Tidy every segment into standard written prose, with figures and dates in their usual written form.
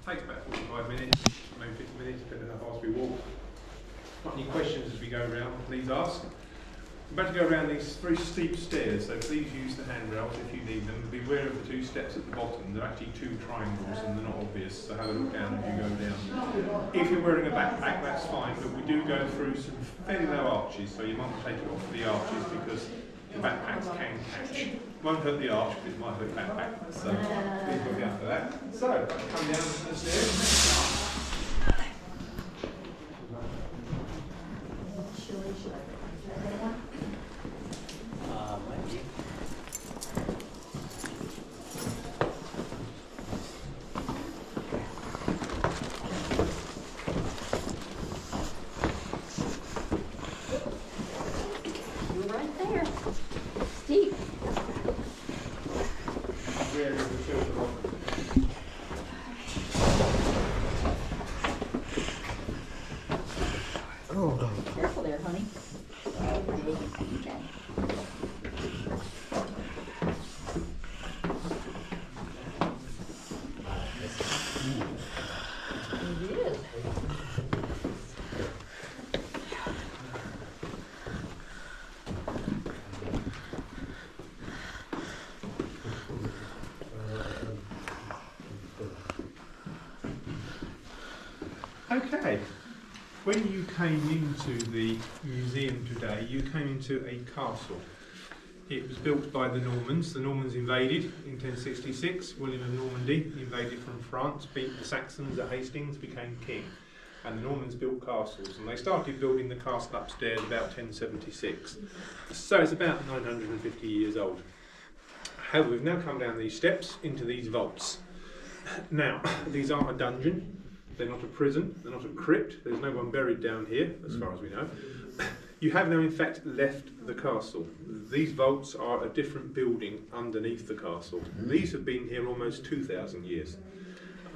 Takes about 45 minutes, maybe 50 minutes, depending on how fast we walk. Got any questions as we go around, please ask. We're about to go around these very steep stairs, so please use the handrails if you need them. Beware of the two steps at the bottom. They're actually two triangles and they're not obvious, so have a look down as you go down. If you're wearing a backpack, that's fine, but we do go through some fairly low arches, so you might want to take it off the arches because the backpacks can catch. Won't hurt the arch, but it might hurt the backpack. So please look out for that. So, come down the stairs. Careful there, honey. Okay. It is. Okay. When you came into the museum today, you came into a castle. It was built by the Normans. The Normans invaded in 1066. William of Normandy invaded from France, beat the Saxons at Hastings, became king. And the Normans built castles. And they started building the castle upstairs about 1076. So it's about 950 years old. However, we've now come down these steps into these vaults. Now, these aren't a dungeon. They're not a prison, they're not a crypt, there's no one buried down here, as far as we know. You have now in fact left the castle. These vaults are a different building underneath the castle. These have been here almost 2,000 years.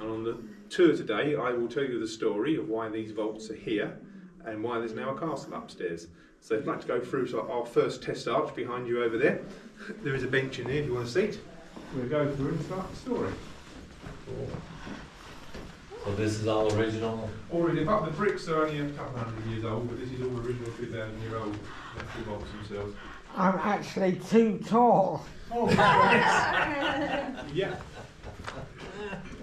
And on the tour today, I will tell you the story of why these vaults are here and why there's now a castle upstairs. So if you'd like to go through to our first test arch behind you over there, there is a bench in there if you want a seat. We'll go through and start the story. Cool. So this is all original? Already, apart the bricks are only a couple hundred years old, but this is all original 2,000-year-old natural vaults themselves. I'm actually too tall. Oh, yeah.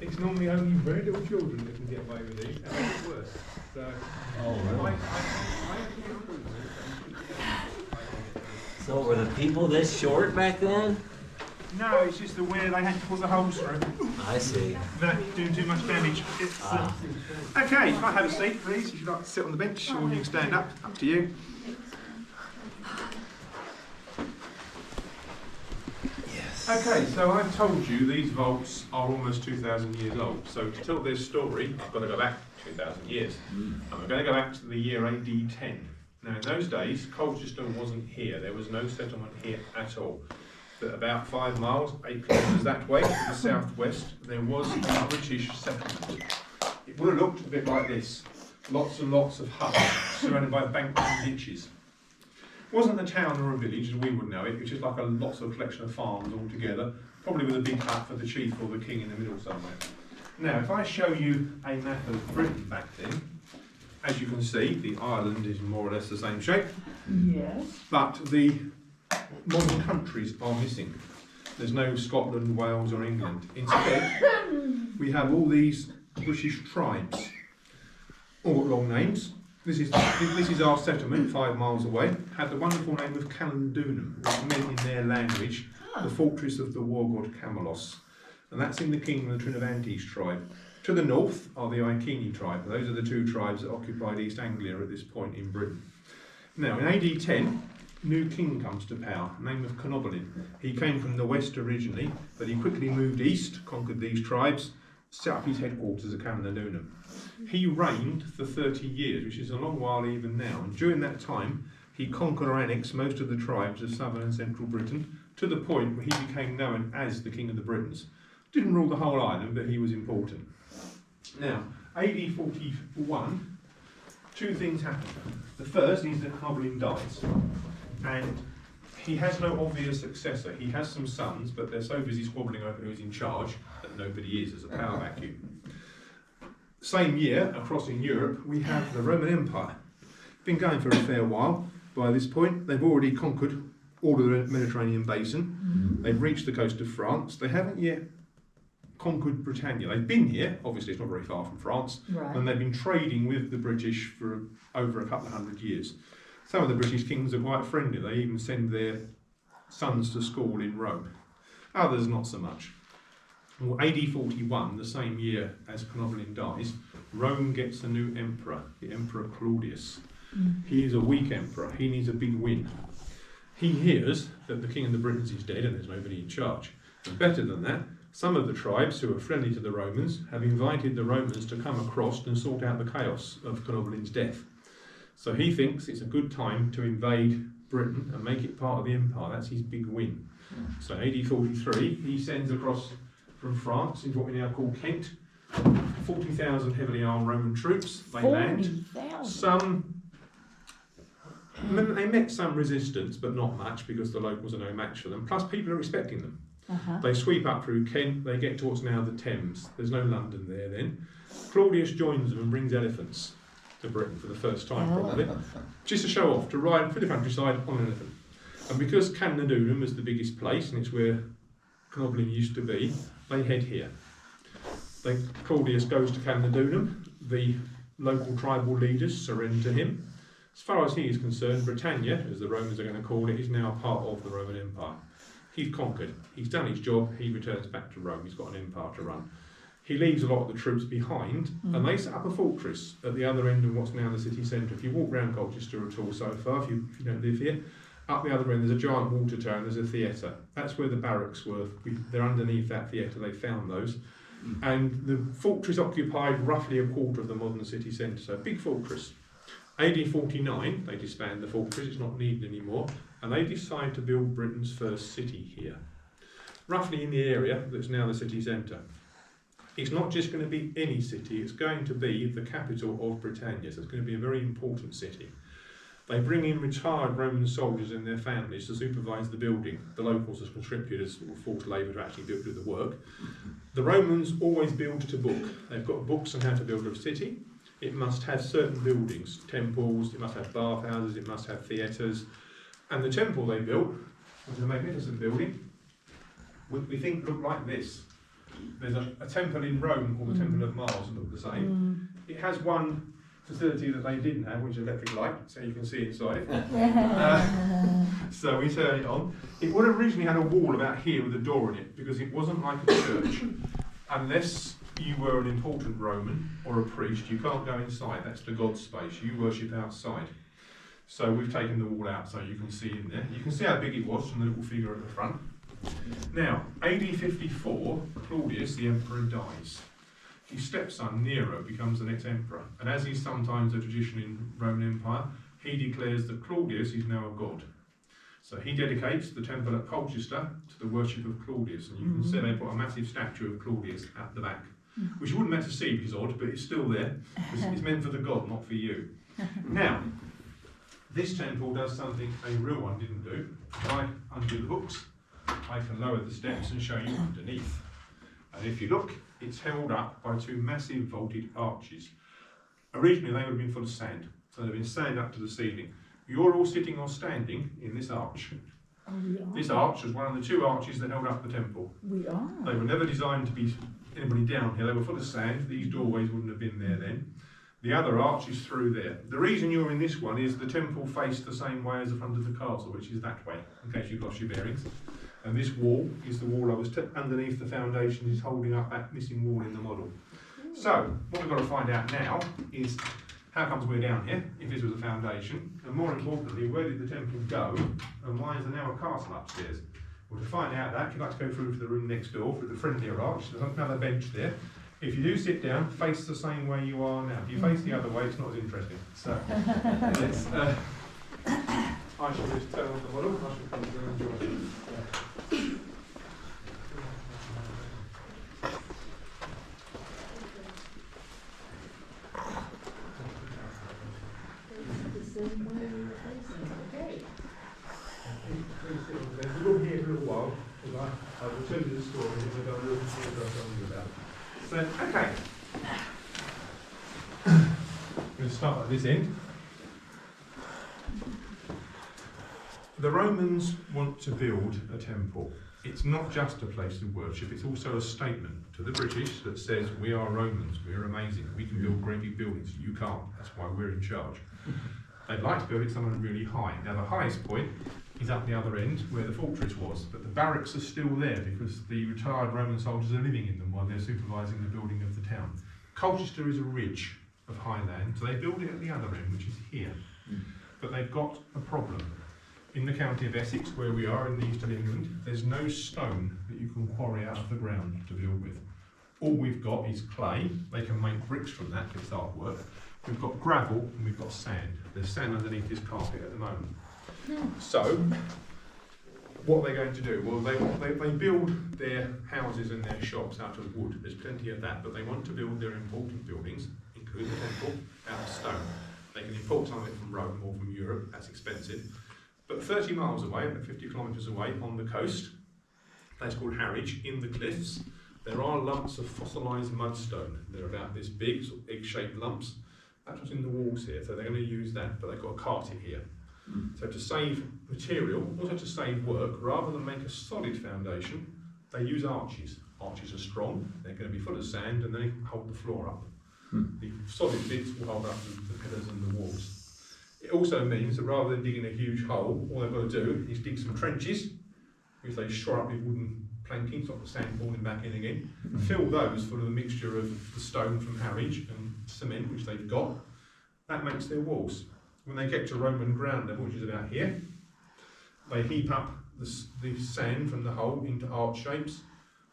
It's normally only very little children that can get away with these, and it's worse. So, So were the people this short back then? No, it's just the way they had to put the holes through. I see. Without doing too much damage. Okay, you might have a seat, please, if you'd like to sit on the bench, or you can stand up to you. Yes. Okay, so I've told you these vaults are almost 2,000 years old. So to tell this story, I've got to go back 2,000 years. And we're going to go back to the year AD 10. Now in those days, Colchester wasn't here. There was no settlement here at all. But about 5 miles, 8 kilometres that way, to the southwest, there was a British settlement. It would have looked a bit like this. Lots and lots of huts, surrounded by banks and ditches. It wasn't a town or a village as we would know it, it was just like a lots of collection of farms all together, probably with a big hut for the chief or the king in the middle somewhere. Now, if I show you a map of Britain back then, as you can see, the island is more or less the same shape. Yes. But the modern countries are missing. There's no Scotland, Wales or England. Instead, we have all these British tribes, all got long names. This is our settlement 5 miles away. Had the wonderful name of Caledunum, which meant in their language the fortress of the war god Camelos. And that's in the kingdom of the Trinobantes tribe. To the north are the Iceni tribe. Those are the two tribes that occupied East Anglia at this point in Britain. Now, in AD 10, a new king comes to power, named of Canobalin. He came from the west originally, but he quickly moved east, conquered these tribes, set up his headquarters at Caledunum. He reigned for 30 years, which is a long while even now, and during that time he conquered or annexed most of the tribes of southern and central Britain, to the point where he became known as the King of the Britons. Didn't rule the whole island, but he was important. Now, AD 41, two things happen. The first is that Canobalin dies, and he has no obvious successor. He has some sons, but they're so busy squabbling over who's in charge that nobody is. There's a power vacuum. Same year, across in Europe, we have the Roman Empire. Been going for a fair while. By this point, they've already conquered all of the Mediterranean basin. They've reached the coast of France. They haven't yet conquered Britannia. They've been here, obviously it's not very far from France, Right. and they've been trading with the British for over a couple of hundred years. Some of the British kings are quite friendly. They even send their sons to school in Rome. Others not so much. Well, AD 41, the same year as Canoblin dies, Rome gets a new emperor, the Emperor Claudius. He is a weak emperor. He needs a big win. He hears that the king of the Britons is dead and there's nobody in charge. And better than that, some of the tribes who are friendly to the Romans have invited the Romans to come across and sort out the chaos of Canoblin's death. So he thinks it's a good time to invade Britain and make it part of the empire. That's his big win. So AD 43, he sends across from France into what we now call Kent, 40,000 heavily armed Roman troops. They land. 40,000. They met some resistance, but not much because the locals are no match for them. Plus, people are expecting them. They sweep up through Kent, they get to what's now the Thames. There's no London there then. Claudius joins them and brings elephants to Britain for the first time, probably. Just to show off, to ride through the countryside on an elephant. And because Cannadunum is the biggest place, and it's where Canoblin used to be, they head here. Claudius goes to Cannadunum, the local tribal leaders surrender to him. As far as he is concerned, Britannia, as the Romans are going to call it, is now part of the Roman Empire. He's conquered, he's done his job, he returns back to Rome, he's got an empire to run. He leaves a lot of the troops behind, and they set up a fortress at the other end of what's now the city centre. If you walk round Colchester at all so far, if you don't live here, up the other end there's a giant water tower and there's a theatre. That's where the barracks were. They're underneath that theatre, they found those. And the fortress occupied roughly a quarter of the modern city centre, so a big fortress. AD 49, they disband the fortress, it's not needed anymore, and they decide to build Britain's first city here, roughly in the area that's now the city centre. It's not just going to be any city, it's going to be the capital of Britannia, so it's going to be a very important city. They bring in retired Roman soldiers and their families to supervise the building. The locals are conscripted as forced labour to actually do the work. The Romans always build to book. They've got books on how to build a city. It must have certain buildings, temples, it must have bathhouses, it must have theatres. And the temple they built, which is a magnificent building, we think looked like this. There's a temple in Rome called the Temple of Mars that look the same. It has one facility that they didn't have, which is electric light, so you can see inside it. So we turn it on. It would have originally had a wall about here with a door in it, because it wasn't like a church. Unless you were an important Roman or a priest, you can't go inside, that's the God's space, you worship outside. So we've taken the wall out so you can see in there. You can see how big it was from the little figure at the front. Now, AD 54, Claudius, the emperor, dies. His stepson, Nero, becomes the next emperor. And as is sometimes a tradition in Roman Empire, he declares that Claudius is now a god. So he dedicates the temple at Colchester to the worship of Claudius. And you can see they put a massive statue of Claudius at the back, which you wouldn't meant to see, which is odd, but it's still there. It's meant for the god, not for you. Now, this temple does something a real one didn't do. If I undo the hooks, I can lower the steps and show you underneath. And if you look, it's held up by two massive vaulted arches. Originally they would have been full of sand, so they've been sand up to the ceiling. You're all sitting or standing in this arch. Oh, we are. This arch was one of the two arches that held up the temple. We are. They were never designed to be anybody down here. They were full of sand. These doorways wouldn't have been there then. The other arch is through there. The reason you're in this one is the temple faced the same way as the front of the castle, which is that way, in case you've lost your bearings. And this wall is the wall I was underneath the foundations, is holding up that missing wall in the model. So, what we've got to find out now is how comes we're down here, if this was a foundation, and more importantly, where did the temple go, and why is there now a castle upstairs? Well, to find out that, if you'd like to go through to the room next door, through the friendlier arch, there's another bench there. If you do sit down, face the same way you are now. If you face the other way, it's not as interesting. So, let's, I shall just turn on the model, I shall come through and join you. We'll be here for a little while, because I will tell you the story and we'll go a little bit about something about it. So, okay. We'll start at this end. The Romans want to build a temple. It's not just a place of worship, it's also a statement to the British that says, we are Romans, we're amazing, we can build great big buildings, you can't, that's why we're in charge. They'd like to build it somewhere really high. Now the highest point is up the other end where the fortress was, but the barracks are still there because the retired Roman soldiers are living in them while they're supervising the building of the town. Colchester is a ridge of high land, so they build it at the other end, which is here. But they've got a problem. In the county of Essex, where we are in the east of England, there's no stone that you can quarry out of the ground to build with. All we've got is clay. They can make bricks from that if it's artwork. We've got gravel and we've got sand. There's sand underneath this carpet at the moment. So, what are they going to do? Well, they build their houses and their shops out of wood. There's plenty of that, but they want to build their important buildings, including the temple, out of stone. They can import some of it from Rome or from Europe. That's expensive. But 30 miles away, about 50 kilometres away on the coast, a place called Harwich, in the cliffs, there are lumps of fossilised mudstone. They're about this big, sort of egg-shaped lumps. That's what's in the walls here, so they're going to use that, but they've got to cart it here. So to save material, also to save work, rather than make a solid foundation, they use arches. Arches are strong, they're going to be full of sand, and they hold the floor up. The solid bits will hold up the pillars and the walls. It also means that rather than digging a huge hole, all they've got to do is dig some trenches, which they shore up with wooden planking, stop the sand falling back in again, fill those full of a mixture of the stone from Harwich and cement, which they've got. That makes their walls. When they get to Roman ground level, which is about here, they heap up the sand from the hole into arch shapes,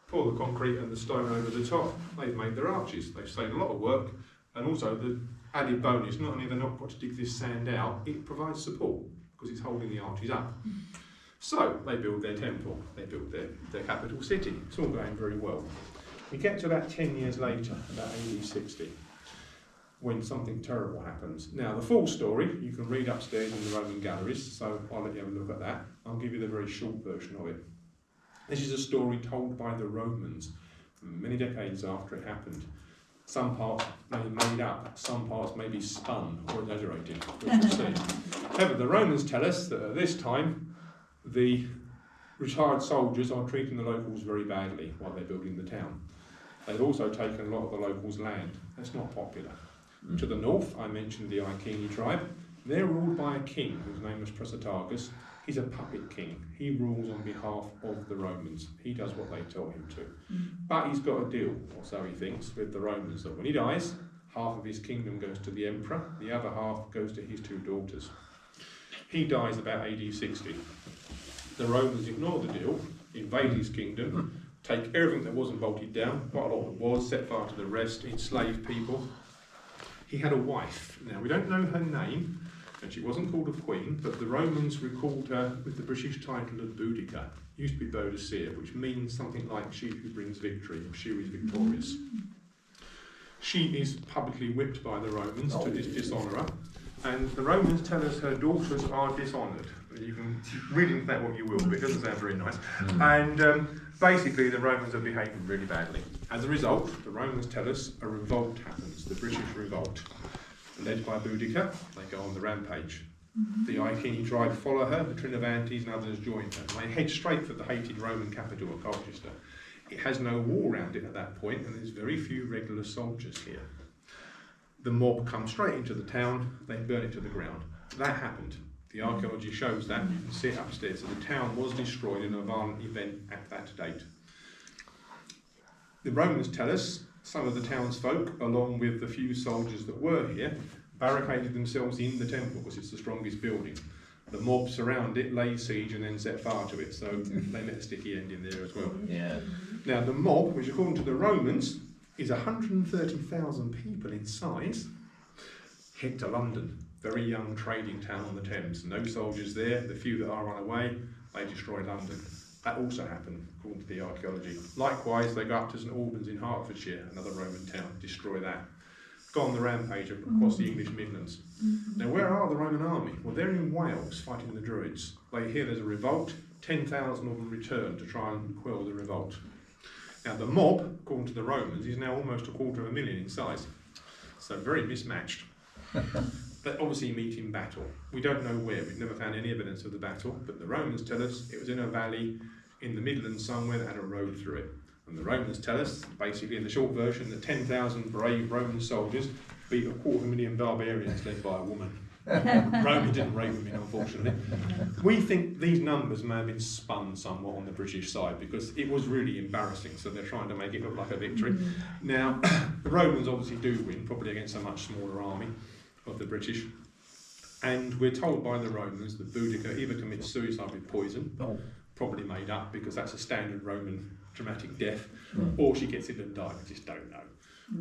pour the concrete and the stone over the top. They've made their arches. They've saved a lot of work, and also the added bonus, not only have they not got to dig this sand out, it provides support because it's holding the arches up. So they build their temple, they build their capital city. It's all going very well. We get to about 10 years later, about AD 60, when something terrible happens. Now the full story you can read upstairs in the Roman galleries, so I'll let you have a look at that. I'll give you the very short version of it. This is a story told by the Romans many decades after it happened. Some parts may be made up, some parts may be spun or exaggerated, we'll see. However, the Romans tell us that at this time, the retired soldiers are treating the locals very badly while they're building the town. They've also taken a lot of the locals' land. That's not popular. To the north, I mentioned the Iceni tribe. They're ruled by a king whose name was Prasutagus. He's a puppet king. He rules on behalf of the Romans. He does what they tell him to. But he's got a deal, or so he thinks, with the Romans, that when he dies, half of his kingdom goes to the emperor, the other half goes to his two daughters. He dies about AD 60. The Romans ignore the deal, invade his kingdom, take everything that wasn't bolted down, quite a lot that was, set fire to the rest, enslave people. He had a wife. Now, we don't know her name, and she wasn't called a queen, but the Romans recalled her with the British title of Boudica. Used to be Boudica, which means something like she who brings victory, or she who is victorious. She is publicly whipped by the Romans to dishonour her, and the Romans tell us her daughters are dishonoured. You can read into that what you will, but it doesn't sound very nice. And basically the Romans are behaving really badly. As a result, the Romans tell us a revolt happens, the British revolt. Led by Boudica, they go on the rampage. The Iceni tribe follow her, the Trinovantes and others join her. They head straight for the hated Roman capital of Colchester. It has no wall around it at that point, and there's very few regular soldiers here. The mob come straight into the town, they burn it to the ground. That happened. The archaeology shows that, you can see it upstairs. So the town was destroyed in a violent event at that date. The Romans tell us some of the townsfolk, along with the few soldiers that were here, barricaded themselves in the temple because it's the strongest building. The mob surround it, lay siege and then set fire to it, so they met a sticky end in there as well. Yeah. Now the mob, which according to the Romans is 130,000 people in size, head to London, very young trading town on the Thames. No soldiers there, the few that are run away, they destroy London. That also happened, according to the archaeology. Likewise, they go up to St Albans in Hertfordshire, another Roman town, destroy that. Go on the rampage across the English Midlands. Now, where are the Roman army? Well, they're in Wales, fighting the Druids. They hear there's a revolt, 10,000 of them return to try and quell the revolt. Now, the mob, according to the Romans, is now almost 250,000 in size. So, very mismatched. They obviously meet in battle. We don't know where, we've never found any evidence of the battle, but the Romans tell us it was in a valley in the Midlands somewhere that had a road through it. And the Romans tell us, basically in the short version, that 10,000 brave Roman soldiers beat 250,000 barbarians led by a woman. Rome didn't rape women, unfortunately. We think these numbers may have been spun somewhat on the British side because it was really embarrassing, so they're trying to make it look like a victory. Now, the Romans obviously do win, probably against a much smaller army of the British. And we're told by the Romans that Boudica either commits suicide with poison, probably made up because that's a standard Roman dramatic death, or she gets ill and dies. We just don't know.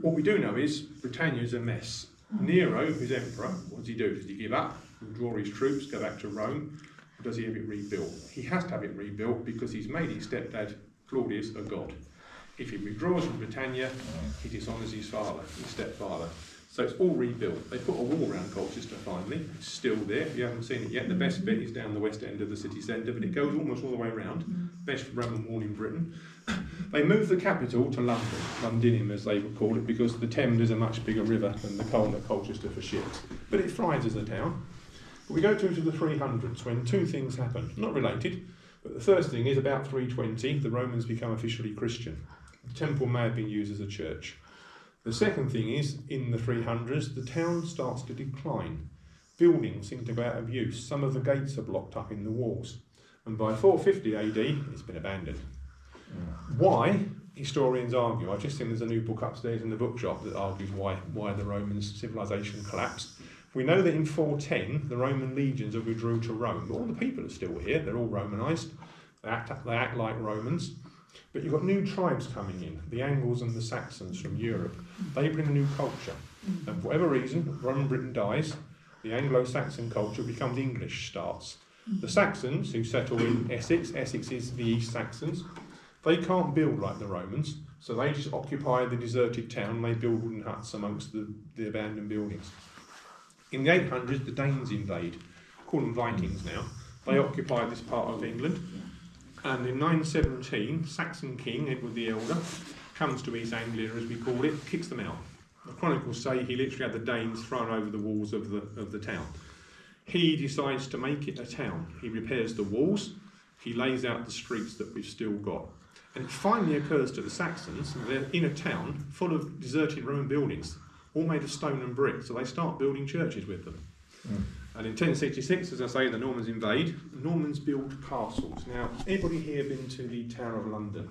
What we do know is Britannia's a mess. Nero, who's emperor, what does he do? Does he give up? He'll draw his troops, go back to Rome, or does he have it rebuilt? He has to have it rebuilt because he's made his stepdad, Claudius, a god. If he withdraws from Britannia, he dishonours his father, his stepfather. So it's all rebuilt. They put a wall around Colchester finally. It's still there. If you haven't seen it yet, the best bit is down the west end of the city centre, but it goes almost all the way around. Best Roman wall in Britain. They moved the capital to London, Londinium as they would call it, because the Thames is a much bigger river than the Colne at Colchester for ships. But it thrives as a town. But we go through to the 300s when two things happen, not related, but the first thing is about 320, the Romans become officially Christian. The temple may have been used as a church. The second thing is, in the 300s, the town starts to decline. Buildings seem to go out of use. Some of the gates are blocked up in the walls. And by 450 AD, it's been abandoned. Why? Historians argue. I've just seen there's a new book upstairs in the bookshop that argues why the Roman civilization collapsed. We know that in 410, the Roman legions have withdrew to Rome, but all the people are still here. They're all Romanised. They act like Romans. But you've got new tribes coming in, the Angles and the Saxons from Europe. They bring a new culture. And for whatever reason, Roman Britain dies, the Anglo-Saxon culture becomes English starts. The Saxons, who settle in Essex is the East Saxons, they can't build like the Romans, so they just occupy the deserted town, they build wooden huts amongst the abandoned buildings. In the 800s, the Danes invade, call them Vikings now. They occupy this part of England. And in 917, Saxon king Edward the Elder comes to East Anglia, as we call it, kicks them out. The chronicles say he literally had the Danes thrown over the walls of the town. He decides to make it a town. He repairs the walls, he lays out the streets that we've still got. And it finally occurs to the Saxons that they're in a town full of deserted Roman buildings, all made of stone and brick, so they start building churches with them. And in 1066, as I say, the Normans invade. Normans build castles. Now, anybody here been to the Tower of London?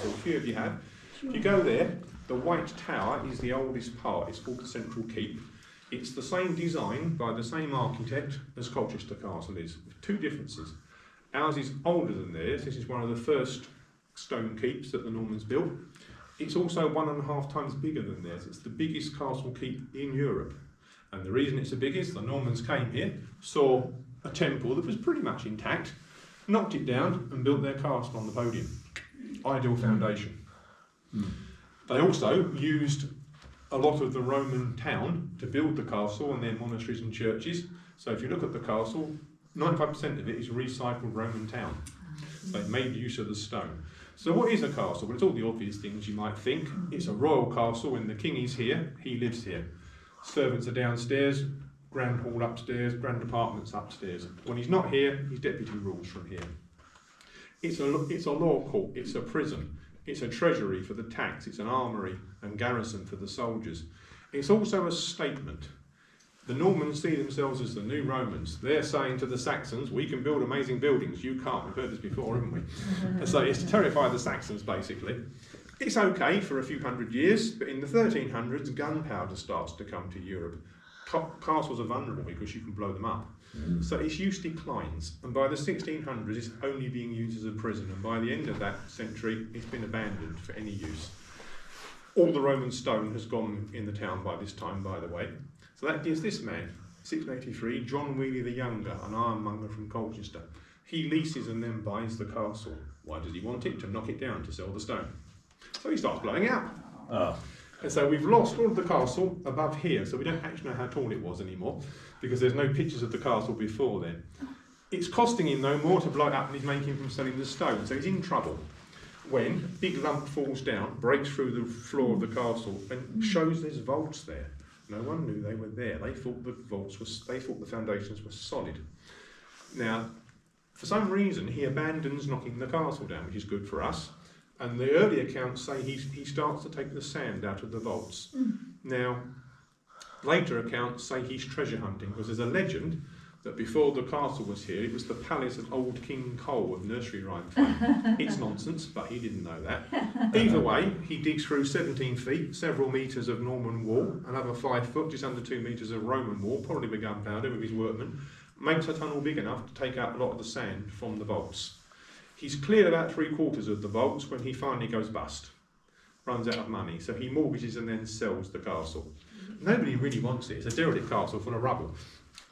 So a few of you have. If you go there, the White Tower is the oldest part. It's called the Central Keep. It's the same design by the same architect as Colchester Castle is, with two differences. Ours is older than theirs. This is one of the first stone keeps that the Normans built. It's also 1.5 times bigger than theirs. It's the biggest castle keep in Europe. And the reason it's the biggest, the Normans came here, saw a temple that was pretty much intact, knocked it down and built their castle on the podium. Ideal foundation. They also used a lot of the Roman town to build the castle and their monasteries and churches. So if you look at the castle, 95% of it is recycled Roman town. They made use of the stone. So what is a castle? Well, it's all the obvious things you might think. It's a royal castle and the king is here, he lives here. Servants are downstairs, grand hall upstairs, grand apartments upstairs. When he's not here, his deputy rules from here. It's a law court, it's a prison, it's a treasury for the tax, it's an armoury and garrison for the soldiers. It's also a statement. The Normans see themselves as the new Romans. They're saying to the Saxons, we can build amazing buildings, you can't. We've heard this before, haven't we? So it's to terrify the Saxons, basically. It's okay for a few hundred years, but in the 1300s, gunpowder starts to come to Europe. Castles are vulnerable because you can blow them up. So its use declines, and by the 1600s, it's only being used as a prison, and by the end of that century, it's been abandoned for any use. All the Roman stone has gone in the town by this time, by the way. So that gives this man, 1683, John Wheeley the Younger, an ironmonger from Colchester. He leases and then buys the castle. Why does he want it? To knock it down, to sell the stone. So he starts blowing out. And so we've lost all of the castle above here, so we don't actually know how tall it was anymore, because there's no pictures of the castle before then. It's costing him no more to blow it up than he's making from selling the stone, so he's in trouble. When a big lump falls down, breaks through the floor of the castle, and shows there's vaults there. No one knew they were there. They thought the foundations were solid. Now, for some reason, he abandons knocking the castle down, which is good for us. And the early accounts say he starts to take the sand out of the vaults. Now, later accounts say he's treasure hunting, because there's a legend that before the castle was here, it was the palace of old King Cole of nursery rhyme fame. It's nonsense, but he didn't know that. Either way, he digs through 17 feet, several metres of Norman wall, another 5 foot, just under 2 metres of Roman wall, probably with gunpowder with his workmen, makes a tunnel big enough to take out a lot of the sand from the vaults. He's cleared about 3/4 of the vaults when he finally goes bust, runs out of money, so he mortgages and then sells the castle. Nobody really wants it. It's a derelict castle full of rubble.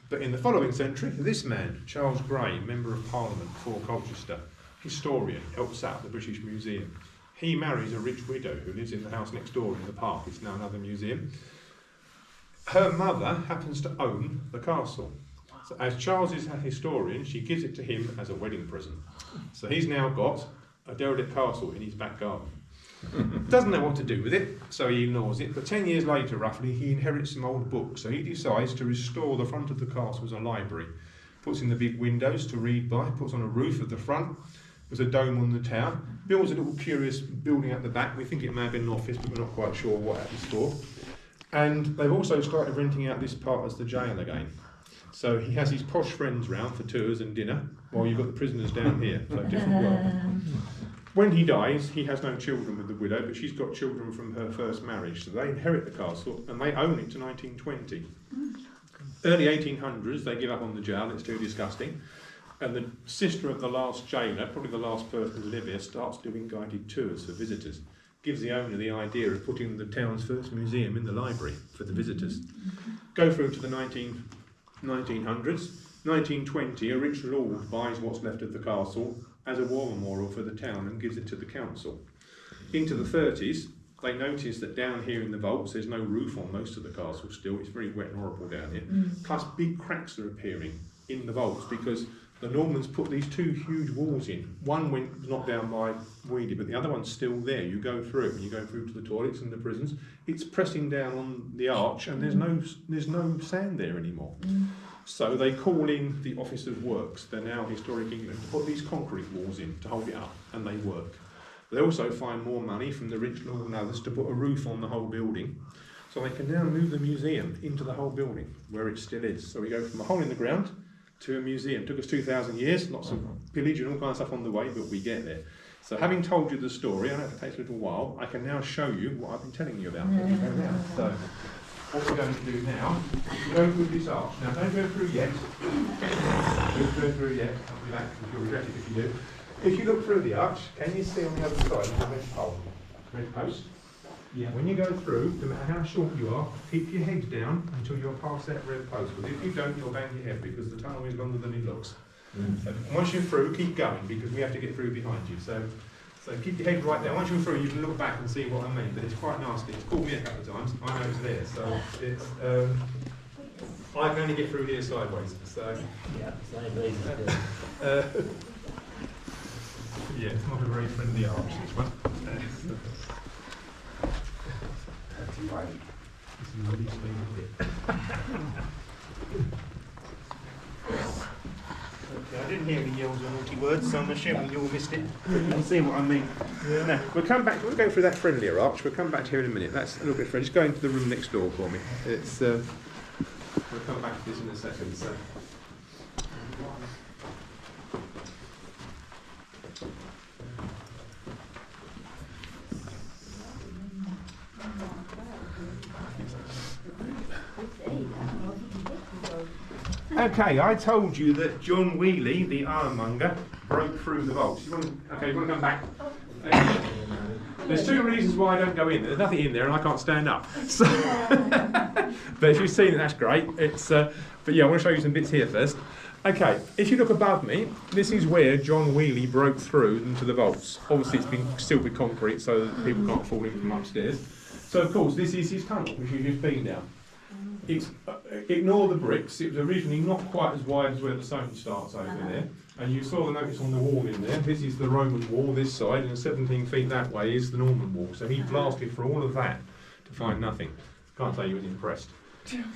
But in the following century, this man, Charles Gray, Member of Parliament for Colchester, historian, helps out the British Museum. He marries a rich widow who lives in the house next door in the park. It's now another museum. Her mother happens to own the castle. So as Charles is a historian, she gives it to him as a wedding present. So he's now got a derelict castle in his back garden. Doesn't know what to do with it, so he ignores it. But 10 years later, roughly, he inherits some old books. So he decides to restore the front of the castle as a library. Puts in the big windows to read by, puts on a roof at the front, with a dome on the tower, builds a little curious building at the back. We think it may have been an office, but we're not quite sure what it was for. And they've also started renting out this part as the jail again. So he has his posh friends round for tours and dinner, while you've got the prisoners down here. So different world. When he dies, he has no children with the widow, but she's got children from her first marriage. So they inherit the castle and they own it to 1920. Early 1800s, they give up on the jail, it's too disgusting. And the sister of the last jailer, probably the last person to live here, starts doing guided tours for visitors. Gives the owner the idea of putting the town's first museum in the library for the visitors. Go through to the 1900s. 1920, a rich lord buys what's left of the castle as a war memorial for the town and gives it to the council. Into the 30s, they notice that down here in the vaults there's no roof on most of the castle still. It's very wet and horrible down here. Plus big cracks are appearing in the vaults because the Normans put these 2 huge walls in. One was knocked down by Boudica, but the other one's still there. You go through, and you go through to the toilets and the prisons. It's pressing down on the arch, and there's no sand there anymore. So they call in the Office of Works, they're now Historic England, to put these concrete walls in to hold it up, and they work. They also find more money from the rich lord and others to put a roof on the whole building, so they can now move the museum into the whole building, where it still is. So we go from a hole in the ground to a museum. It took us 2,000 years, lots of pillage and all kinds of stuff on the way, but we get there. So having told you the story, I know it takes a little while, I can now show you what I've been telling you about. So what we're going to do now is go through this arch. Now don't go through yet. Don't go through yet. I'll be back because you'll regret it if you do. If you look through the arch, can you see on the other side the red pole? Red post? Yeah. When you go through, no matter how short you are, keep your head down until you're past that red post. Because if you don't, you'll bang your head because the tunnel is longer than it looks. So once you're through, keep going because we have to get through behind you. So keep your head right there. Once you're through, you can look back and see what I mean. But it's quite nasty. It's called me a couple of times. I know it's there. So it's. I can only get through here sideways. So Yeah, sideways. yeah, it's not a very friendly arch. This one. That's right. This is the least favorite bit. Okay, I didn't hear any yells or naughty words, so I'm assuming you all missed it. You can see what I mean. Yeah. Now, we'll go through that friendlier arch. We'll come back to here in a minute. That's a little bit friendly. Just go into the room next door for me. It's. We'll come back to this in a second. So. Okay, I told you that John Wheely, the ironmonger, broke through the vaults. You want to come back? There's 2 reasons why I don't go in. There's nothing in there, and I can't stand up. So but if you've seen it, that's great. It's but yeah, I want to show you some bits here first. Okay, if you look above me, this is where John Wheely broke through into the vaults. Obviously, it's been sealed with concrete, so that people can't fall in from upstairs. So of course, this is his tunnel, which you've just been down. It's, ignore the bricks, it was originally not quite as wide as where the stone starts over there. And you saw the notice on the wall in there. This is the Roman wall this side, and 17 feet that way is the Norman wall. So he blasted for all of that to find nothing. Can't say he was impressed.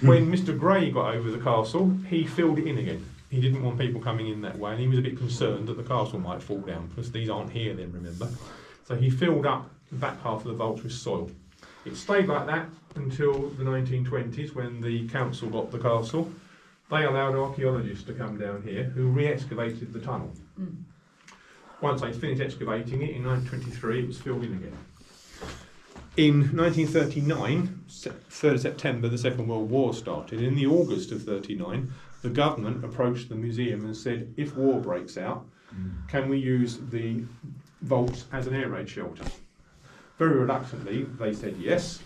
When Mr. Gray got over the castle, he filled it in again. He didn't want people coming in that way, and he was a bit concerned that the castle might fall down, because these aren't here then, remember. So he filled up the back half of the vaults with soil. It stayed like that until the 1920s, when the council got the castle. They allowed archaeologists to come down here who re-excavated the tunnel. Once they finished excavating it in 1923, it was filled in again. In 1939, 3rd of September, the Second World War started. In the August of 39, the government approached the museum and said, if war breaks out, can we use the vaults as an air raid shelter? Very reluctantly, they said yes.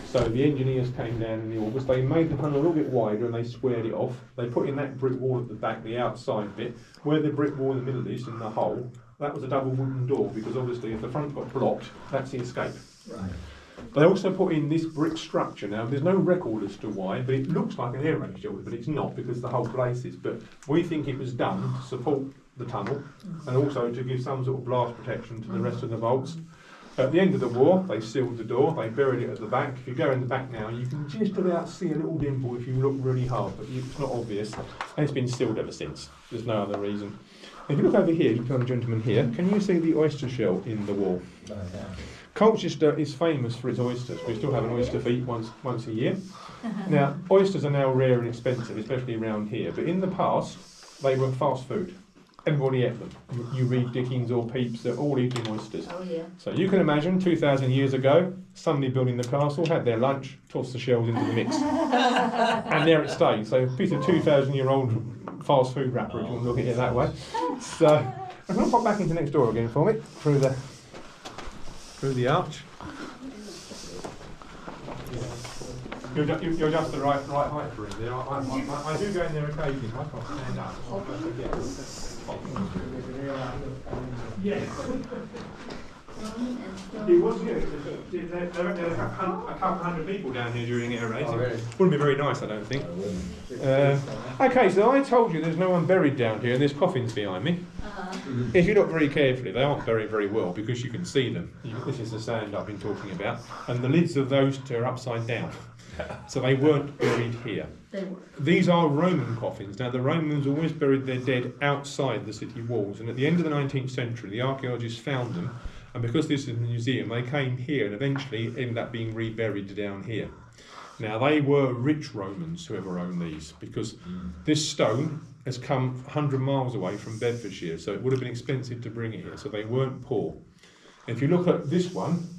So the engineers came down in the August. They made the tunnel a little bit wider and they squared it off. They put in that brick wall at the back, the outside bit. Where the brick wall in the middle is, in the hole, that was a double wooden door, because obviously if the front got blocked, that's the escape. Right. They also put in this brick structure. Now, there's no record as to why, but it looks like an air raid shelter, but it's not, because the whole place is. But we think it was done to support the tunnel and also to give some sort of blast protection to the rest of the vaults. At the end of the war, they sealed the door, they buried it at the back. If you go in the back now, you can just about see a little dimple if you look really hard, but it's not obvious. And it's been sealed ever since. There's no other reason. If you look over here, you can gentleman here, can you see the oyster shell in the wall? Oh, yeah. Colchester is famous for its oysters. We still have an oyster feast once a year. Now, oysters are now rare and expensive, especially around here, but in the past, they were fast food. Everybody ate them. You read Dickens or Pepys, they're all eating oysters. Oh, yeah. So you can imagine 2,000 years ago, somebody building the castle had their lunch, tossed the shells into the mix. And there it stayed. So a piece of 2,000-year-old fast food wrapper, if you want to look at it that way. So I'm going to pop back into next door again for me, through the arch. You're just the right height for it there. I do go in there occasionally. I can't stand up. Yes. It was, yeah. There were a couple hundred people down here during air raids. Oh, really? Wouldn't be very nice, I don't think. Okay, so I told you there's no one buried down here, and there's coffins behind me. If you look very carefully, they aren't buried very well because you can see them. This is the sand I've been talking about, and the lids of those two are upside down. So they weren't buried here. They were. These are Roman coffins. Now, the Romans always buried their dead outside the city walls, and at the end of the 19th century, the archaeologists found them, and because this is a museum, they came here and eventually ended up being reburied down here. Now, they were rich Romans, whoever owned these, because this stone has come 100 miles away from Bedfordshire, so it would have been expensive to bring it here, so they weren't poor. And if you look at this one,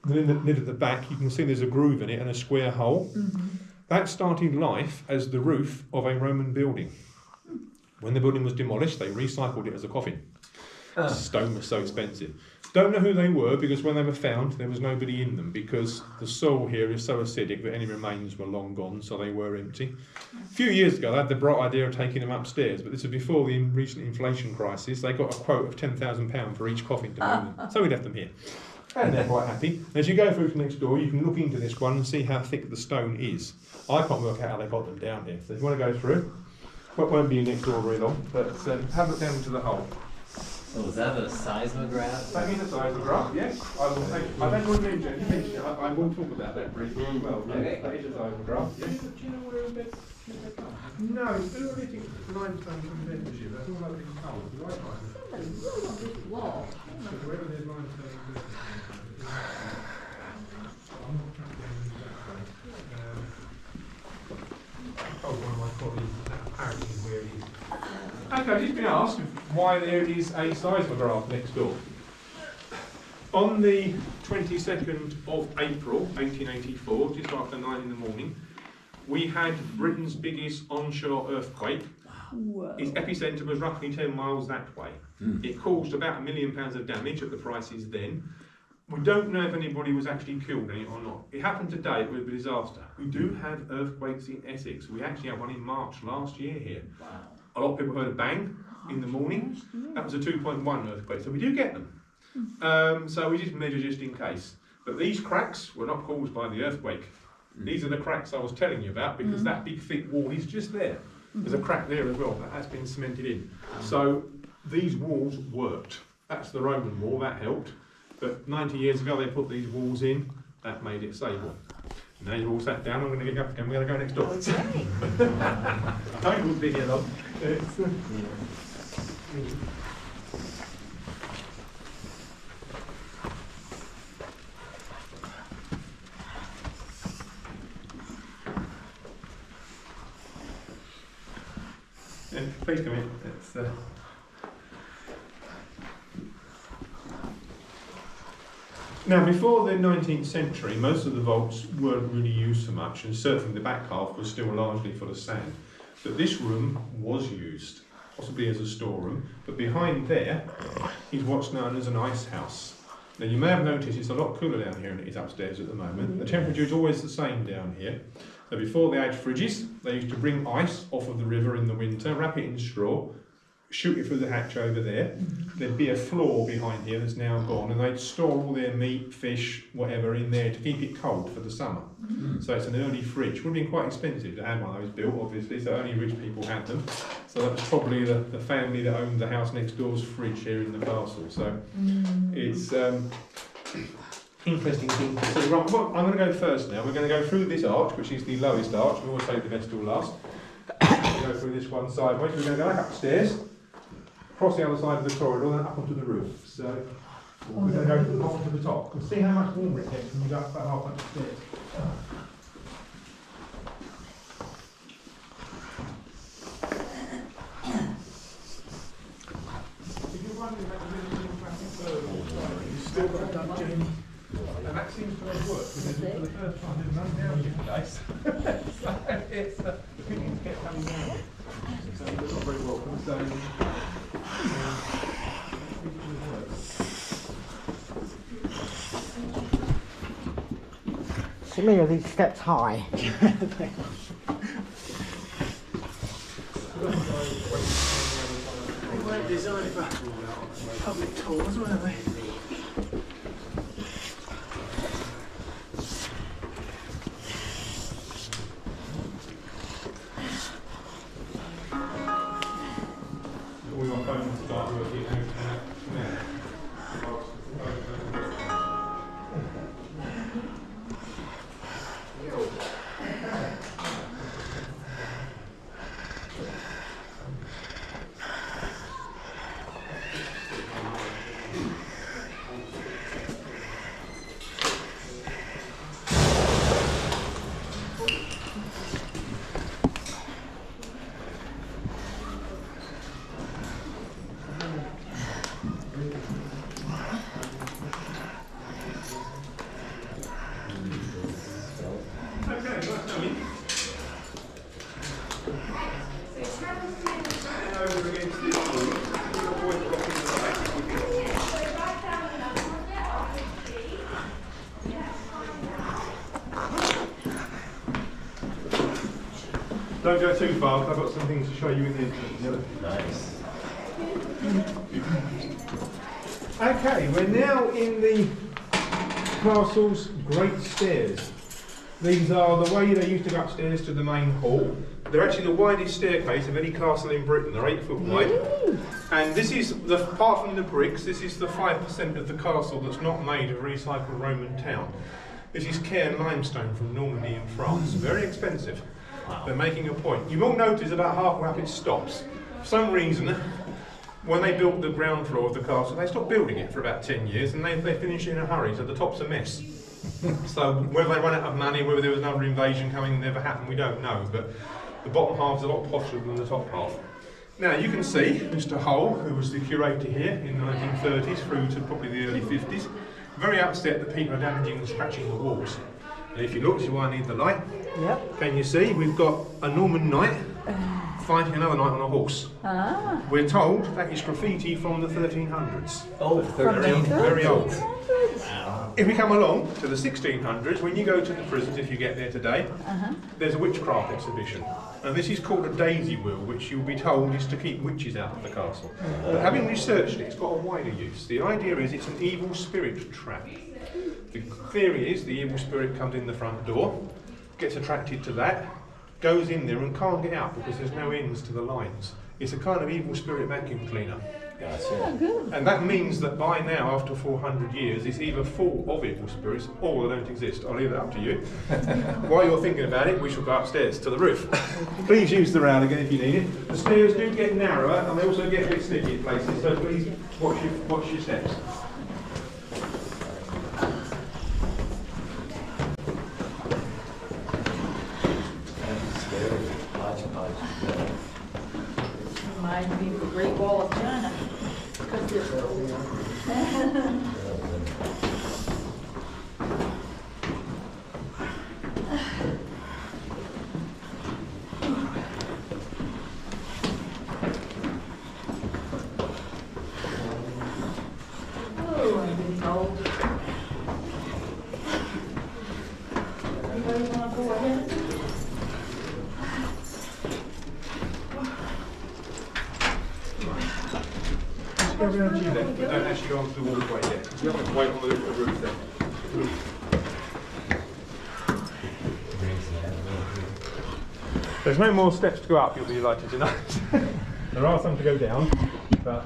the lid at the back, you can see there's a groove in it and a square hole. That started life as the roof of a Roman building. When the building was demolished, they recycled it as a coffin. Stone was so expensive. Don't know who they were, because when they were found, there was nobody in them, because the soil here is so acidic that any remains were long gone, so they were empty. A few years ago, they had the bright idea of taking them upstairs, but this was before the recent inflation crisis. They got a quote of £10,000 for each coffin to move them, so we left them here. And they're quite happy. As you go through to next door, you can look into this one and see how thick the stone is. I can't work out how they got them down here, so if you want to go through, it won't be next door very long, but have a look down into the hole. So is that a seismograph? That means a seismograph, yes. I will take. I don't want to mention it. I will talk about that briefly as well. Yes, that is a seismograph. Yes. Do you know where it's come? No, it's still everything limestone from Bedfordshire. That's all over these holes. The white limestone. Wall. So wherever there's limestone in Bedfordshire. I'm not tracking down exactly. I told one of my colleagues that apparently is where it is. Okay, I've just been asked why there is a seismograph next door. On the 22nd of April 1884, just after 9 in the morning, we had Britain's biggest onshore earthquake. Whoa. Its epicentre was roughly 10 miles that way. It caused about £1 million of damage at the prices then. We don't know if anybody was actually killed in it or not. It happened today, it was a disaster. We do have earthquakes in Essex. We actually had one in March last year here. Wow. A lot of people heard a bang in the morning. That was a 2.1 earthquake, so we do get them. So we just measure just in case. But these cracks were not caused by the earthquake. These are the cracks I was telling you about, because that big thick wall is just there. There's a crack there as well, that has been cemented in. So these walls worked. That's the Roman wall, that helped. But 90 years ago they put these walls in, that made it stable. Now you've all sat down, I'm going to get you up again, we're going to go next door. Okay. I won't be here long. Please come in. Now, before the 19th century, most of the vaults weren't really used so much, and certainly the back half was still largely full of sand. But this room was used, possibly as a storeroom, but behind there is what's known as an ice house. Now, you may have noticed it's a lot cooler down here than it is upstairs at the moment. The temperature is always the same down here. So before they had fridges, they used to bring ice off of the river in the winter, wrap it in straw, shoot it through the hatch over there. There'd be a floor behind here that's now gone, and they'd store all their meat, fish, whatever in there to keep it cold for the summer. So it's an early fridge. Would have been quite expensive to have one of those built, obviously, so only rich people had them. So that was probably the family that owned the house next door's fridge here in the castle. So it's interesting thing to see. Right, well, I'm going to go first now. We're going to go through this arch, which is the lowest arch. We always save the best till last. We'll go through this one sideways. We're going to go back upstairs, across the other side of the corridor, and up onto the roof. So we're going to go up to the top. We'll see how much warmer it gets when we go up about half upstairs. If you're wondering about the really democratic bird, you've still got that, Jamie. And that seems to have worked, because for the first time there's none down yesterday. So it's the opinions kept coming down. So they're not very welcome. So To me, are these steps high? they weren't designed for public tours, were they? All your phones start working out. Don't go too far, because I've got some things to show you in the entrance. Nice. Okay, we're now in the castle's great stairs. These are the way they used to go upstairs to the main hall. They're actually the widest staircase of any castle in Britain. They're 8 foot wide. And this is, apart from the bricks, this is the 5% of the castle that's not made of recycled Roman town. This is Cairn limestone from Normandy in France. Very expensive. They're making a point. You will notice about halfway up it stops. For some reason, when they built the ground floor of the castle, they stopped building it for about 10 years, and they finished in a hurry, so the top's a mess. So whether they run out of money, whether there was another invasion coming, never happened, we don't know. But the bottom half's a lot posher than the top half. Now you can see Mr. Hull, who was the curator here in the 1930s through to probably the early 50s, very upset that people are damaging and scratching the walls. And if you look, this is why I need the light. Yep. Can you see we've got a Norman knight fighting another knight on a horse. Ah. We're told that is graffiti from the 1300s. Oh, Very old. Wow. If we come along to the 1600s, when you go to the prisons, if you get there today, there's a witchcraft exhibition. And this is called a daisy wheel, which you'll be told is to keep witches out of the castle. But having researched it, it's got a wider use. The idea is it's an evil spirit trap. The theory is the evil spirit comes in the front door, gets attracted to that, goes in there and can't get out because there's no ends to the lines. It's a kind of evil spirit vacuum cleaner. Gotcha. And that means that by now, after 400 years, it's either full of evil spirits or they don't exist. I'll leave that up to you. While you're thinking about it, we shall go upstairs to the roof. Please use the rail again if you need it. The stairs do get narrower and they also get a bit sneaky in places, so please watch your steps. Reminds me of the Great Wall of China. Oh, I'm getting old. Anybody want to go ahead? Go around to your left, but don't actually go onto the walkway yet. You have to wait on the roof there. There's no more steps to go up, you'll be delighted to know. There are some to go down, but...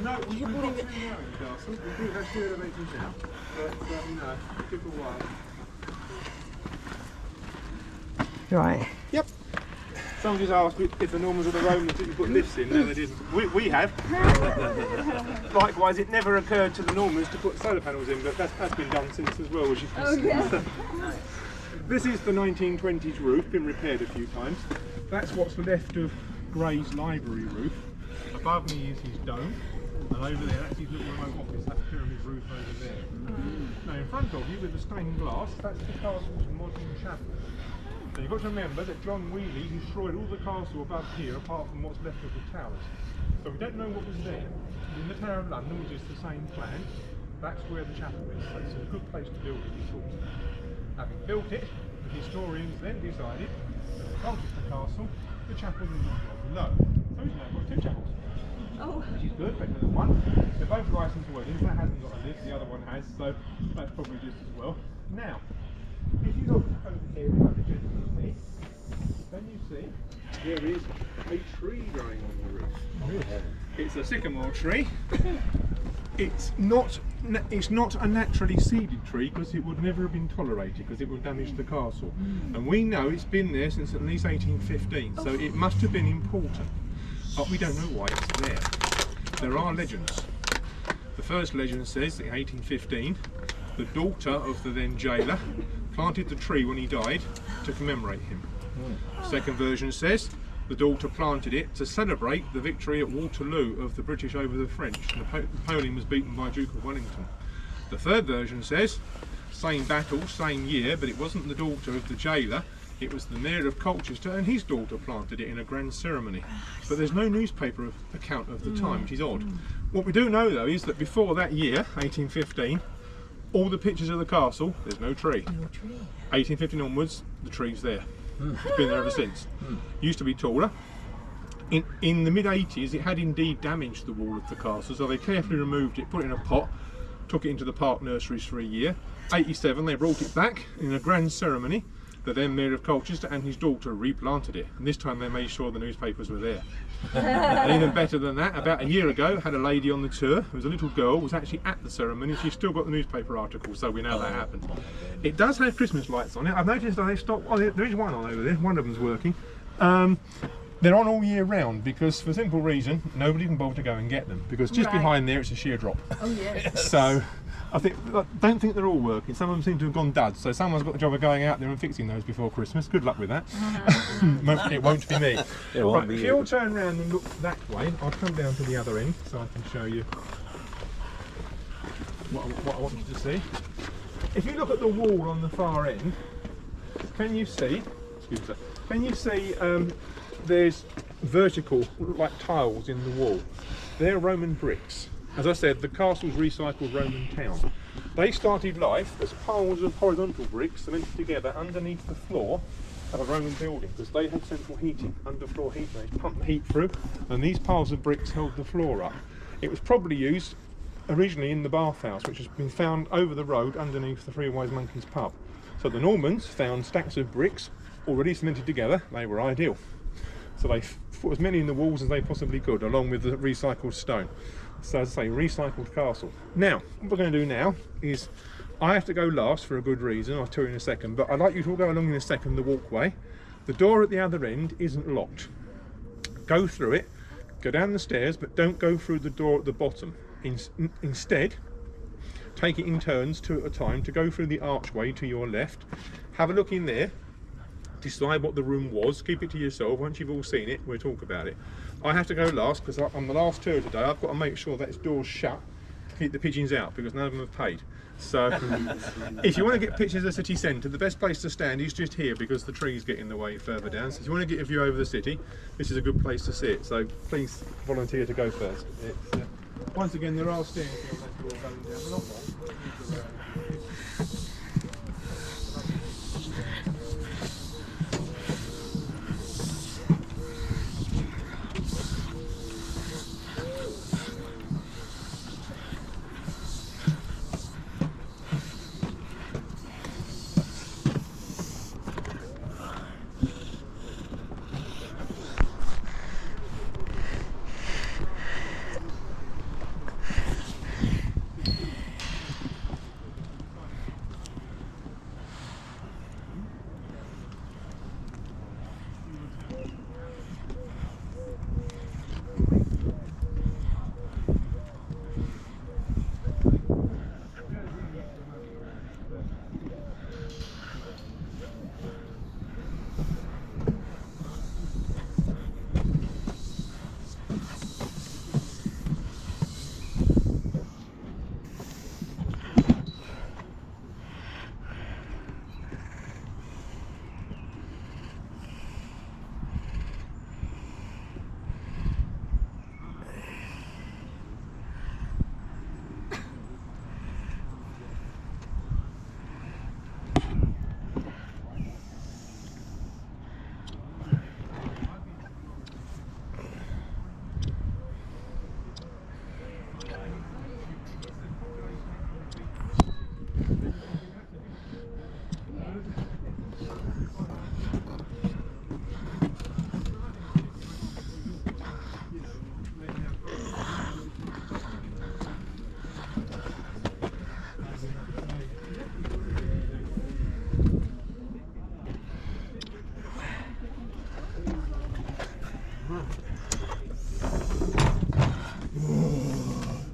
No, we can put it in the castle. We do have two elevators now, but you know, it took a while. Right. Yep. Someone just asked if the Normans or the Romans didn't put lifts in. No, they didn't. We have. Likewise, it never occurred to the Normans to put solar panels in, but that's been done since as well, as you can see. This is the 1920s roof, been repaired a few times. That's what's left of Gray's library roof. Above me is his dome, and over there, that's his little remote office, that pyramid roof over there. Now in front of you, with the stained glass, that's the castle's modern chapel. So you've got to remember that John Wheely destroyed all the castle above here, apart from what's left of the towers. So we don't know what was there. In the Tower of London, which is the same plan, that's where the chapel is. So it's a good place to build it, he thought. Having built it, the historians then decided that at Colchester Castle, the chapel was below. So he's now got two chapels. Oh. Which is good, better than one. They're both licensed weddings. That hasn't got a lift, the other one has, so that's probably just as well. Now, if you look over here behind the gentleman's knee, then you see there is a tree growing on the roof. It's a sycamore tree. It's not a naturally seeded tree because it would never have been tolerated because it would damage the castle. And we know it's been there since at least 1815, so it must have been important. But we don't know why it's there. There are legends. The first legend says that in 1815, the daughter of the then jailer planted the tree when he died to commemorate him. Second version says the daughter planted it to celebrate the victory at Waterloo of the British over the French. Napoleon was beaten by Duke of Wellington. The third version says, same battle, same year, but it wasn't the daughter of the jailer, it was the mayor of Colchester and his daughter planted it in a grand ceremony. But there's no newspaper account of the time, which is odd. What we do know though is that before that year, 1815, all the pictures of the castle, there's no tree. 1815 onwards, the tree's there. It's been there ever since. Used to be taller. In the mid-80s, it had indeed damaged the wall of the castle, so they carefully removed it, put it in a pot, took it into the park nurseries for a year. 87, they brought it back in a grand ceremony. The then mayor of Colchester and his daughter replanted it, and this time they made sure the newspapers were there. And even better than that, about a year ago, had a lady on the tour who was a little girl, was actually at the ceremony. She's still got the newspaper article, so we know that happened. It does have Christmas lights on it. I've noticed that they stopped. Oh, there is one on over there. One of them's working. They're on all year round because, for a simple reason, nobody can bother to go and get them because just behind there it's a sheer drop. Oh yes. So I don't think they're all working. Some of them seem to have gone duds. So someone's got the job of going out there and fixing those before Christmas. Good luck with that. It won't be me. It won't be if you. you'll turn around and look that way, I'll come down to the other end so I can show you what I want you to see. If you look at the wall on the far end, can you see? Excuse me. Can you see? There's vertical, like tiles in the wall. They're Roman bricks. As I said, the castle's recycled Roman town. They started life as piles of horizontal bricks cemented together underneath the floor of a Roman building because they had central heating, underfloor heating. They pumped the heat through, and these piles of bricks held the floor up. It was probably used originally in the bathhouse, which has been found over the road underneath the Three Wise Monkeys pub. So the Normans found stacks of bricks already cemented together. They were ideal. So they put as many in the walls as they possibly could, along with the recycled stone. So as I say, recycled castle. Now, what we're going to do now is, I have to go last for a good reason, I'll tell you in a second, but I'd like you to all go along in a second the walkway. The door at the other end isn't locked. Go through it, go down the stairs, but don't go through the door at the bottom. Instead, take it in turns, 2 at a time, to go through the archway to your left. Have a look in there. Decide what the room was, keep it to yourself. Once you've all seen it, we'll talk about it. I have to go last because I'm the last tour today. I've got to make sure that this door's shut to keep the pigeons out because none of them have paid. So if you want to get pictures of the city centre, the best place to stand is just here because the trees get in the way further down. So if you want to get a view over the city, this is a good place to sit. So please volunteer to go first. It's, once again, there are stairs here unless you're all going down. They're not long.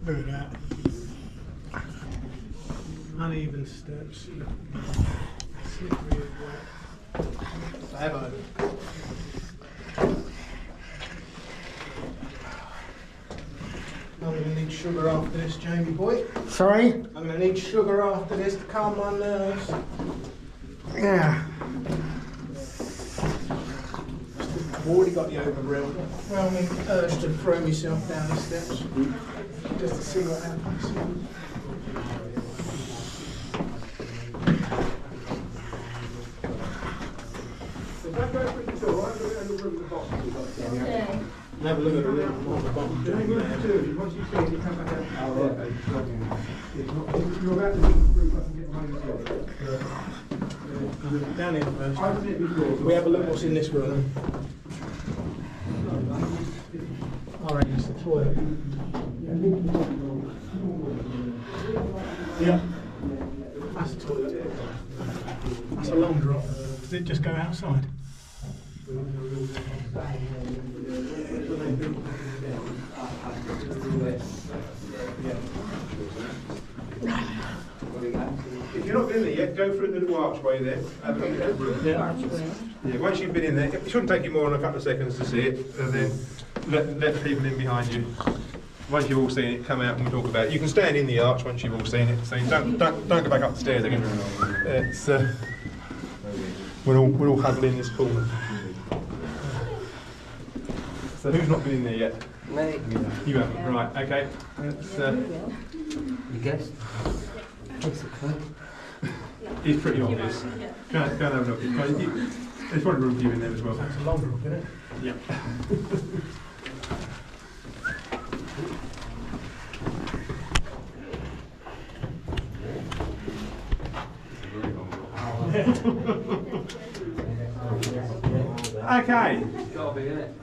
Look at that. Uneven steps. Slippery and wet. Forever. I'm going to need sugar after this, Jamie boy. Sorry? I'm going to need sugar after this to calm my nerves. Yeah. I've already got the overwhelming urge to throw myself down the steps just to see what happens. So don't go through the door, have a look at the room at the bottom. Okay. Have a look at the room on the bottom. Once you see it, you come back out. You're about to leave the group, I can get mine as well. Down here first. I've seen it before. We have a look what's in this room. Alright, it's the toilet. Yeah. That's the toilet. That's a long drop. Does it just go outside? If you're not been in there yet, go through the little archway there. Have a look at the room. Yeah. Yeah, once you've been in there, it shouldn't take you more than a couple of seconds to see it, and then let the people in behind you. Once you've all seen it, come out and we'll talk about it. You can stand in the arch once you've all seen it, so don't go back up the stairs again. It's we're all huddled in this corner. So who's not been in there yet? Me. You haven't, right? Okay. It's, You guessed? it's pretty obvious. Go and have a look. There's one room view in there as well. That's a long drop, isn't it? Yeah. Okay, It's gotta be in it.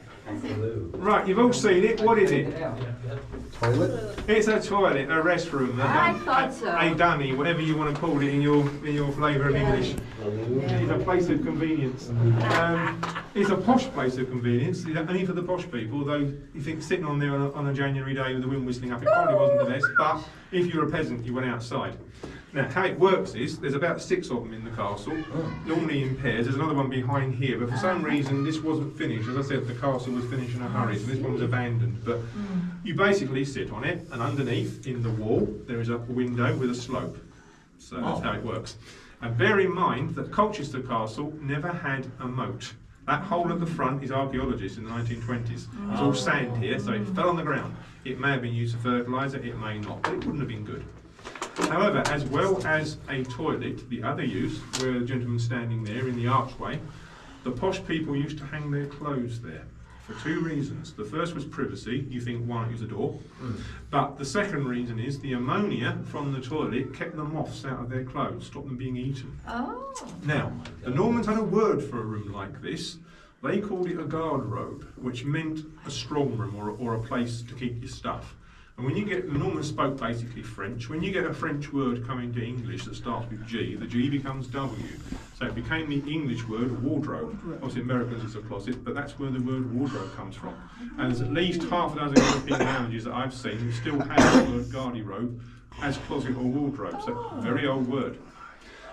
right, you've all seen it. What is it? Toilet? It's a toilet, a restroom, I thought so. a dunny, whatever you want to call it in your flavour of English. It's a place of convenience. It's a posh place of convenience, only for the posh people, although you think sitting on there on a January day with the wind whistling up, it probably wasn't the best, but if you're a peasant, you went outside. Now, how it works is, there's about 6 of them in the castle, normally in pairs. There's another one behind here, but for some reason this wasn't finished. As I said, the castle was finished in a hurry, so this one was abandoned. But you basically sit on it, and underneath, in the wall, there is a window with a slope. So that's how it works. And bear in mind that Colchester Castle never had a moat. That hole at the front is archaeologists in the 1920s. It's all sand here, so it fell on the ground. It may have been used for fertiliser, it may not, but it wouldn't have been good. However, as well as a toilet, the other use, where the gentleman standing there in the archway, the posh people used to hang their clothes there for 2 reasons. The first was privacy. You think, why not use a door? But the second reason is the ammonia from the toilet kept the moths out of their clothes, stopped them being eaten. Oh. Now, the Normans had a word for a room like this. They called it a gardrobe, which meant a strong room or a place to keep your stuff. And when you get, the Normans spoke basically French. When you get a French word coming to English that starts with G, the G becomes W. So it became the English word wardrobe. Obviously Americans it's a closet, but that's where the word wardrobe comes from. And there's at least half a dozen European languages that I've seen who still have the word garderobe as closet or wardrobe. So very old word.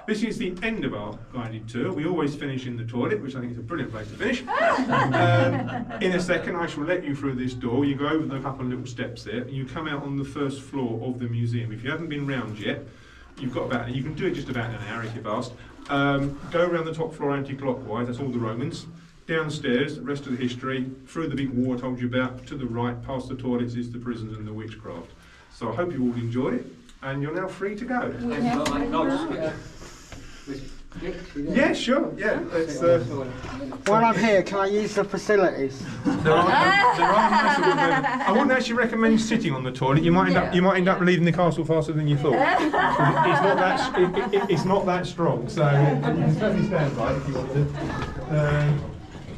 This is the end of our guided tour. We always finish in the toilet, which I think is a brilliant place to finish. In a second, I shall let you through this door. You go over the couple of little steps there, and you come out on the first floor of the museum. If you haven't been round yet, you've got about, you can do it just about an hour if you've asked. Go around the top floor anti-clockwise, that's all the Romans. Downstairs, the rest of the history, through the big wall I told you about, to the right, past the toilets is the prisons and the witchcraft. So I hope you all enjoyed it, and you're now free to go. Yeah, sure. Yeah. It's, While I'm here, can I use the facilities? there are I wouldn't actually recommend sitting on the toilet. You might end up leaving the castle faster than you thought. It's not that strong. So you can certainly stand by it if you want to.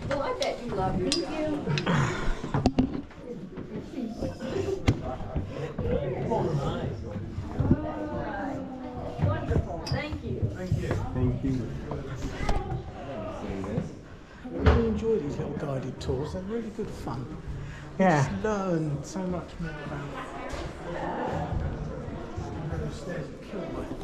Well, I bet you love your job. Wonderful. Thank you. Thank you. I really enjoy these little guided tours. They're really good fun. Yeah. You just learn so much more about. Those stairs are killed by the